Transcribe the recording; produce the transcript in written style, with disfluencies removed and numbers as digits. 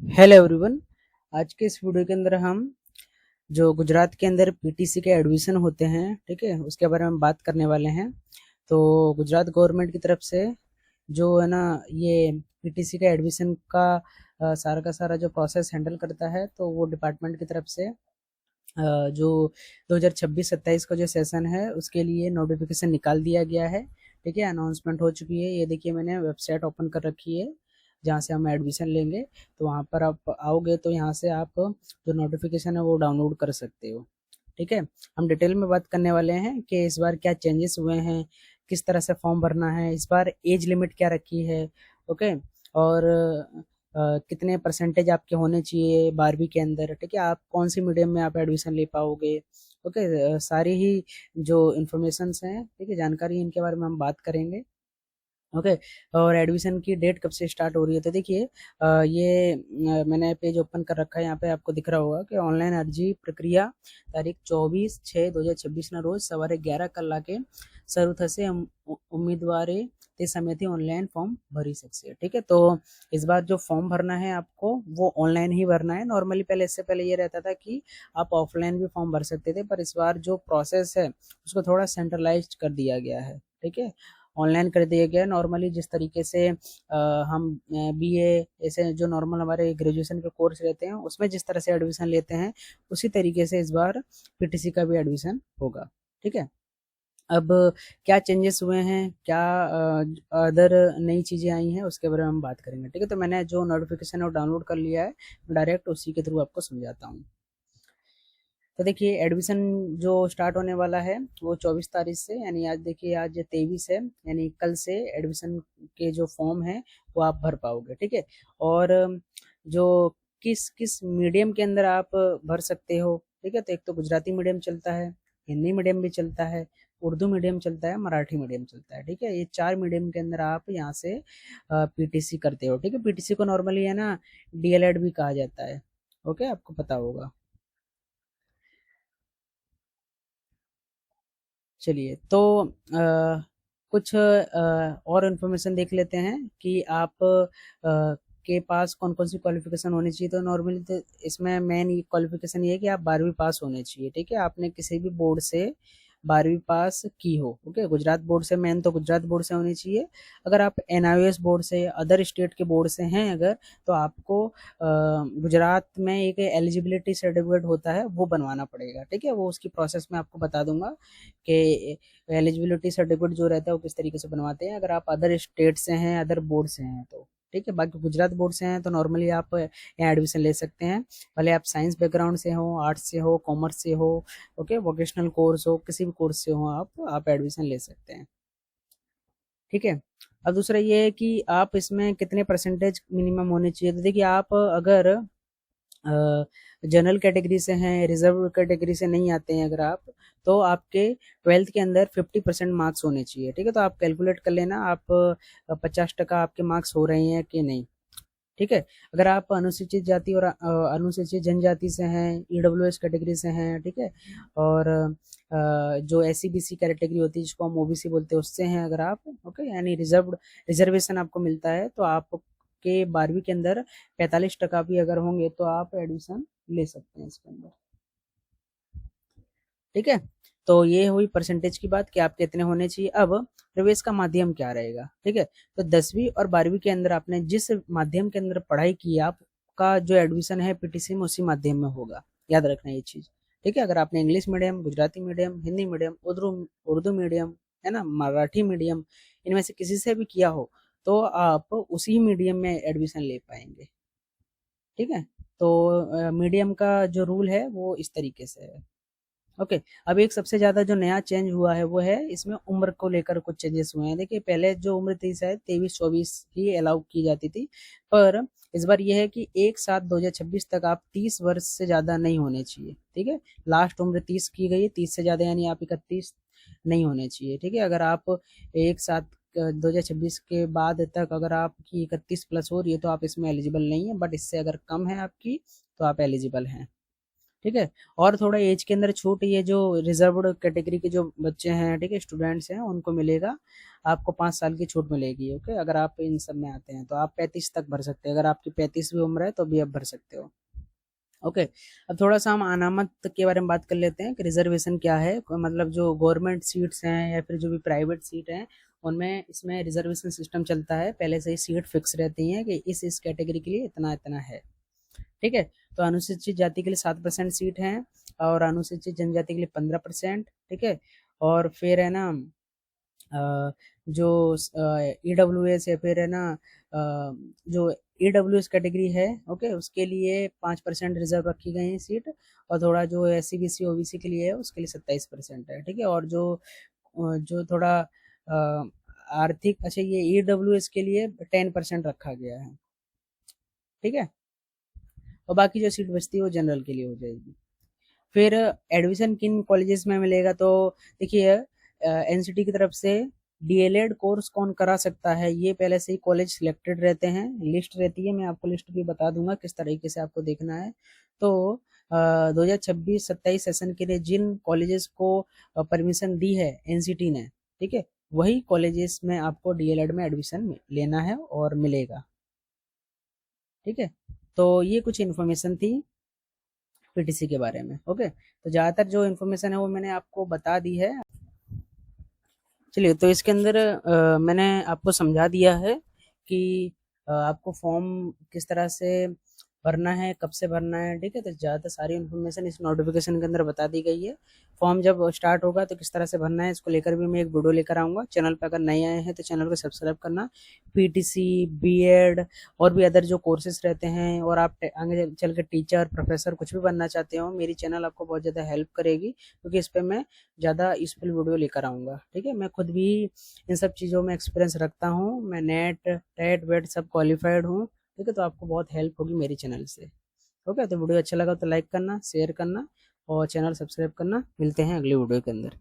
Hello everyone. आज के इस वीडियो के अंदर हम जो गुजरात के अंदर पीटीसी के एडमिशन होते हैं, ठीक है, उसके बारे में बात करने वाले हैं। तो गुजरात गवर्नमेंट की तरफ से जो है ना, ये पीटीसी के एडमिशन का सारा जो प्रोसेस हैंडल करता है, तो वो डिपार्टमेंट की तरफ से जो 2026-27 का जो सेशन है उसके लिए नोटिफिकेशन निकाल दिया गया है। ठीक है, अनाउंसमेंट हो चुकी है। ये देखिए, मैंने वेबसाइट ओपन कर रखी है जहाँ से हम एडमिशन लेंगे। तो वहाँ पर आप आओगे तो यहाँ से आप जो नोटिफिकेशन है वो डाउनलोड कर सकते हो। ठीक है, हम डिटेल में बात करने वाले हैं कि इस बार क्या चेंजेस हुए हैं, किस तरह से फॉर्म भरना है, इस बार एज लिमिट क्या रखी है। ओके, और कितने परसेंटेज आपके होने चाहिए 12वीं के अंदर। ठीक है, आप कौन सी मीडियम में आप एडमिशन ले पाओगे। ओके, सारी ही जो इन्फॉर्मेशंस हैं, ठीक है, जानकारी, इनके बारे में हम बात करेंगे। ओके, और एडमिशन की डेट कब से स्टार्ट हो रही है, तो देखिए ये मैंने पेज ओपन कर रखा है। यहाँ पे आपको दिख रहा होगा कि ऑनलाइन अर्जी प्रक्रिया तारीख 24/6/2026 ના રોજ સવારે 11 કલાકે શરૂ થશે। ઉમેદવારે તે સમયથી ऑनलाइन फॉर्म भरी सकते हैं। ठीक है, तो इस बार जो फॉर्म भरना है आपको वो ऑनलाइन ही भरना है। नॉर्मली पहले, इससे पहले ये रहता था कि आप ऑफलाइन भी फॉर्म भर सकते थे, पर इस बार जो प्रोसेस है उसको थोड़ा सेंट्रलाइज कर दिया गया है। ठीक है, ऑनलाइन कर दिया गया। नॉर्मली जिस तरीके से हम बीए ऐसे जो नॉर्मल हमारे ग्रेजुएशन के कोर्स रहते हैं उसमें जिस तरह से एडमिशन लेते हैं, उसी तरीके से इस बार पीटीसी का भी एडमिशन होगा। ठीक है, अब क्या चेंजेस हुए हैं, क्या अदर नई चीज़ें आई हैं, उसके बारे में हम बात करेंगे। ठीक है, तो मैंने जो नोटिफिकेशन है वो डाउनलोड कर लिया है, डायरेक्ट उसी के थ्रू आपको समझाता हूँ। तो देखिए, एडमिशन जो स्टार्ट होने वाला है वो 24 तारीख से, यानी आज देखिए आज 23 है, यानी कल से एडमिशन के जो फॉर्म है वो आप भर पाओगे। ठीक है, और जो किस किस मीडियम के अंदर आप भर सकते हो। ठीक है, तो एक तो गुजराती मीडियम चलता है, हिंदी मीडियम भी चलता है, उर्दू मीडियम चलता है, मराठी मीडियम चलता है। ठीक है, ये 4 मीडियम के अंदर आप यहाँ से पीटीसी करते हो। ठीक है, पीटीसी को नॉर्मली है ना डीएलएड भी कहा जाता है। ओके, आपको पता होगा। चलिए, तो कुछ और इन्फॉर्मेशन देख लेते हैं कि आप के पास कौन कौन सी क्वालिफिकेशन होनी चाहिए। तो नॉर्मली तो इसमें मेन क्वालिफिकेशन ये है कि आप 12वीं पास होने चाहिए। ठीक है, आपने किसी भी बोर्ड से 12वीं पास की हो। ओके, गुजरात बोर्ड से, मेन तो गुजरात बोर्ड से होनी चाहिए। अगर आप एनआईओएस बोर्ड से, अदर स्टेट के बोर्ड से हैं अगर, तो आपको गुजरात में एक एलिजिबिलिटी सर्टिफिकेट होता है वो बनवाना पड़ेगा। ठीक है, वो उसकी प्रोसेस में आपको बता दूंगा कि एलिजिबिलिटी सर्टिफिकेट जो रहता है वो किस तरीके से बनवाते हैं, अगर आप अदर स्टेट से हैं, अदर बोर्ड से हैं तो। ठीक है, बाकी गुजरात बोर्ड से हैं तो नॉर्मली आप यहाँ एडमिशन ले सकते हैं, भले आप साइंस बैकग्राउंड से हो, आर्ट्स से हो, कॉमर्स से हो। ओके, वोकेशनल कोर्स हो, किसी भी कोर्स से हो, आप एडमिशन ले सकते हैं। ठीक है, अब दूसरा ये है कि आप इसमें कितने परसेंटेज मिनिमम होने चाहिए। तो देखिए, आप अगर जनरल कैटेगरी से हैं, रिजर्व कैटेगरी से नहीं आते हैं अगर आप, तो आपके 12th के अंदर 50% मार्क्स होने चाहिए। ठीक है, तो आप कैलकुलेट कर लेना आप 50% आपके मार्क्स हो रहे हैं कि नहीं। ठीक है, अगर आप अनुसूचित जाति और अनुसूचित जनजाति से हैं, ईडब्ल्यूएस कैटेगरी से हैं, ठीक है, और जो S C B C category होती है जिसको हम ओबीसी बोलते हैं उससे हैं अगर आप, ओके, यानी रिजर्वेशन आपको मिलता है, तो आपके 12वीं के अंदर 45% भी अगर होंगे तो आप एडमिशन ले सकते हैं इसके अंदर। ठीक है, तो ये हुई परसेंटेज की बात कि आप कितने होने चाहिए। अब प्रवेश का माध्यम क्या रहेगा। ठीक है, तो 10वीं और 12वीं के अंदर आपने जिस माध्यम के अंदर पढ़ाई की है, आपका जो एडमिशन है पीटीसी में उसी माध्यम में होगा। याद रखना ये चीज। ठीक है, अगर आपने English medium, Gujarati medium, Hindi medium, Urdu Urdu medium, है ना, मराठी मीडियम, इनमें से किसी से भी किया हो तो आप उसी मीडियम में एडमिशन ले पाएंगे। ठीक है, तो मीडियम का जो रूल है वो इस तरीके से है। ओके, अब एक सबसे ज्यादा जो नया चेंज हुआ है वो है इसमें उम्र को लेकर कुछ चेंजेस हुए हैं। देखिए, पहले जो उम्र थी शायद 23-24 ही अलाउ की जाती थी, पर इस बार ये है कि 1/7/2026 तक आप 30 वर्ष से ज्यादा नहीं होने चाहिए। ठीक है, लास्ट उम्र 30 की गई, 30 से ज्यादा यानी आप 31 नहीं होने चाहिए। ठीक है, अगर आप 1/7/2026 के बाद तक अगर आपकी 31 प्लस हो रही है तो आप इसमें एलिजिबल नहीं है, बट इससे अगर कम है आपकी तो आप एलिजिबल हैं। ठीक है। और थोड़ा एज के अंदर छूट, ये जो रिजर्व्ड कैटेगरी के जो बच्चे हैं, ठीक है, स्टूडेंट्स हैं, उनको मिलेगा, आपको 5 साल की छूट मिलेगी। ओके, अगर आप इन सब में आते हैं तो आप 35 तक भर सकते हैं, अगर आपकी 35वीं उम्र है तो भी आप भर सकते हो। ओके, अब थोड़ा सा हम अनामत के बारे में बात कर लेते हैं कि रिजर्वेशन क्या है। मतलब जो गवर्नमेंट सीट्स हैं या फिर जो भी प्राइवेट सीट हैं, उनमें इसमें रिजर्वेशन सिस्टम चलता है, पहले से ही सीट फिक्स रहती हैं कि इस कैटेगरी के लिए इतना इतना है। ठीक है। तो अनुसूचित जाति के लिए 7% सीट है, और अनुसूचित जनजाति के लिए 15%। ठीक है। और फिर है ना, जो EWS या फिर है ना, जो EWS कैटेगरी है, ओके, उसके लिए 5% रिजर्व रखी गई है सीट। और थोड़ा जो SC BC OBC के लिए है, उसके लिए 27% है। ठीक है। और जो थोड़ा आर्थिक, अच्छा, ये EWS के लिए 10% रखा गया है। ठीक है। और बाकी जो सीट बचती है वो जनरल के लिए हो जाएगी। फिर एडमिशन किन कॉलेजेस में मिलेगा, तो देखिए, NCT की तरफ से DLED कोर्स कौन करा सकता है, ये पहले से ही कॉलेज सिलेक्टेड रहते हैं, लिस्ट रहती है, मैं आपको लिस्ट भी बता दूंगा किस तरीके से आपको देखना है। तो 2026-27 सेशन के लिए जिन कॉलेजेस को परमिशन दी है NCT ने, ठीक है, वही कॉलेजेस में आपको DLED में एडमिशन लेना है और मिलेगा। ठीक है। तो ये कुछ इन्फॉर्मेशन थी PTC के बारे में। ओके, तो ज़्यादातर जो इन्फॉर्मेशन है वो मैंने आपको बता दी है। चलिए, तो इसके अंदर मैंने आपको समझा दिया है कि आपको फॉर्म किस तरह से भरना है, कब से भरना है। ठीक है। तो ज़्यादातर सारी इन्फॉर्मेशन इस नोटिफिकेशन के अंदर बता दी गई है। फॉर्म जब स्टार्ट होगा तो किस तरह से भरना है, इसको लेकर भी मैं एक वीडियो लेकर आऊँगा। चैनल पर अगर नए आए हैं तो चैनल को सब्सक्राइब करना। PTC, BEd और भी अदर जो कोर्सेज रहते हैं, और आप आगे चल के टीचर, प्रोफेसर कुछ भी बनना चाहते हो, मेरी चैनल आपको बहुत ज़्यादा हेल्प करेगी, क्योंकि इस पर मैं ज़्यादा यूजफुल वीडियो लेकर आऊँगा। ठीक है। मैं खुद भी इन सब चीज़ों में एक्सपीरियंस रखता हूँ, मैं नेट टेट वेट सब क्वालिफाइड हूँ। ठीक है। तो आपको बहुत हेल्प होगी मेरी चैनल से। ओके, तो वीडियो अच्छा लगा तो लाइक करना, शेयर करना और चैनल सब्सक्राइब करना। मिलते हैं अगली वीडियो के अंदर।